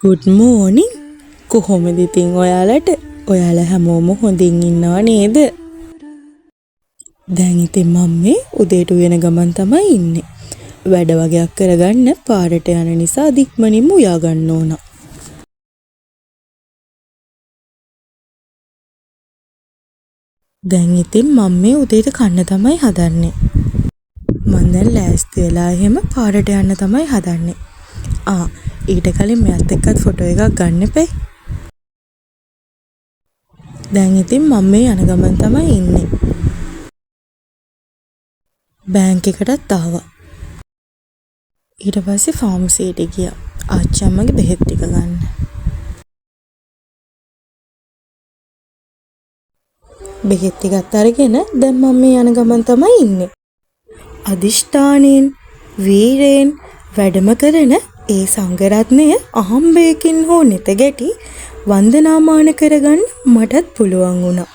good morning. කොහොමද ඉතින් ඔයාලට? ඔයාලා හැමෝම හොඳින් ඉන්නවා නේද? දැන් ඉතින් මම මේ උදේට උයන ගමන් තමයි ඉන්නේ. වැඩ වගේක් කරගන්න පාරට යන නිසා දික්මනින්ම උයා ගන්න ඕන. දැන් ඉතින් මම මේ උදේට කන්න තමයි හදන්නේ. මම දැන් ලෑස්ති වෙලා එහෙම පාරට යන්න තමයි හදන්නේ. ඊට කලින් මෙයත් එක්කත් ෆොටෝ එකක් ගන්න එපේ. දැන් ඉතින් මම මේ යන ගමන් තමයි ඉන්නේ. බැංක් එකටත් ආවා. ඊට පස්සේ ෆාමසියට ගියා. ආච්චි අම්මගේ බෙහෙත් ටික ගන්න. බෙහෙත් ටිකත් අරගෙන දැන් මම මේ යන ගමන් තමයි ඉන්නේ. අදිෂ්ඨානෙන් වීරයෙන් වැඩම කරන ඒ සංඝරත්නය අහම්බයකින් හෝ නෙත ගැටි වන්දනාමාන කරගන්න මටත් පුළුවන් වුණා.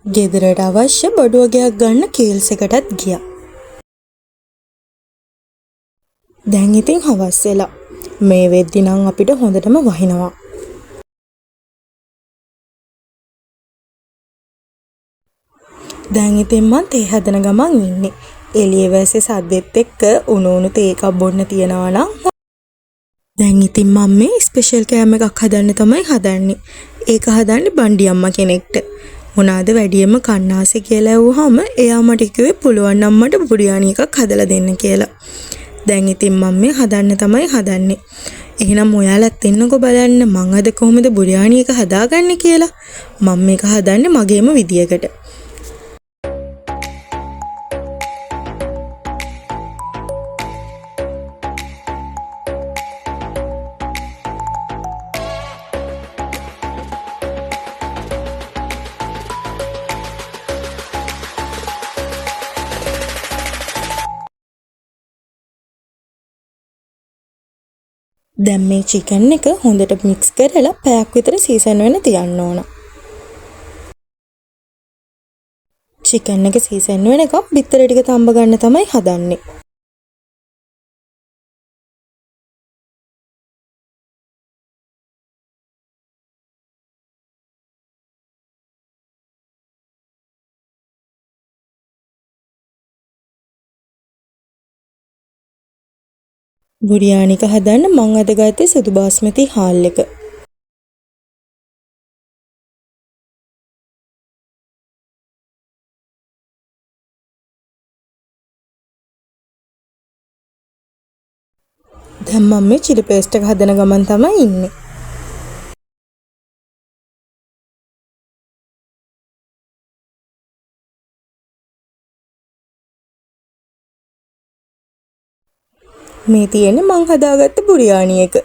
ගෙදරට අවශ්‍ය බඩු වගේක් ගන්න කේල්ස් එකටත් ගියා. දැන් ඉතින් හවස් වෙලා. මේ වෙද්දි නම් අපිට හොඳටම වහිනවා. දැන් ඉතින් මං තේ හදන ගමන් ඉන්නේ. එළියේ වැස්සේ සද්දෙත් එක්ක උණු තේ එකක් බොන්න තියනවා නම්. දැන් ඉතින් මම මේ ස්පෙෂල් කෑම එකක් හදන්න තමයි හදන්නේ. ඒක හදන්නේ බණ්ඩි අම්මා කෙනෙක්ට. මොනවාද වැඩියෙන්ම කන්නාසෙ කියලා ඇහුවාම එයා මට කිව්වේ පුළුවන් නම් මට බුරියානි එකක් හදලා දෙන්න කියලා. දැන් ඉතින් මම මේ හදන්න තමයි හදන්නේ. එහෙනම් ඔයාලත් එන්නකෝ බලන්න මං අද කොහොමද බුරියානි එක හදාගන්නේ කියලා. මම මේක හදන්නේ මගේම විදියකට. දැන් මේ චිකන් එක හොඳට මික්ස් කරලා පැයක් විතර සීසන් වෙන්න තියන්න ඕන. චිකන් එක සීසන් වෙනකම් බිත්තර ටික තඹ ගන්න තමයි හදන්නේ. බුරියානි එක හදන්න මං අද ගත්තේ සුදු බාස්මති හාල් එක. දැන් මම මේ චිලි පේස්ට් එක හදන ගමන් තමයි ඉන්නේ. මේ තියෙන්නේ මං හදාගත්ත බුරියානි එක.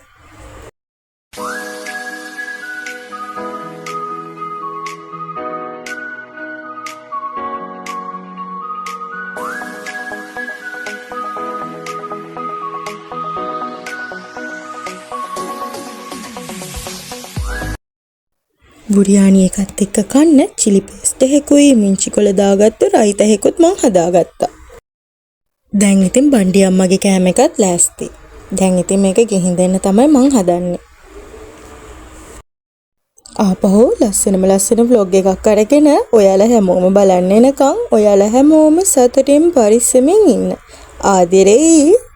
බුරියානි එකත් එක්ක කන්න චිලි පේස්ට් එකකුයි මිංචි කොළ දාගත්තු රයිත එකකුත් මං හදාගත්තා. දැන් ඉතින් බණ්ඩි අම්මගේ කෑම එකත් ලෑස්ති. දැන් ඉතින් මේක ගෙහින් දෙන්න තමයි මං හදන්නේ. ආපහු ලස්සන vlog එකක් අරගෙන ඔයාලා හැමෝම බලන්න එනකන් ඔයාලා හැමෝම සතුටින් පරිස්සමින් ඉන්න. ආදරේ.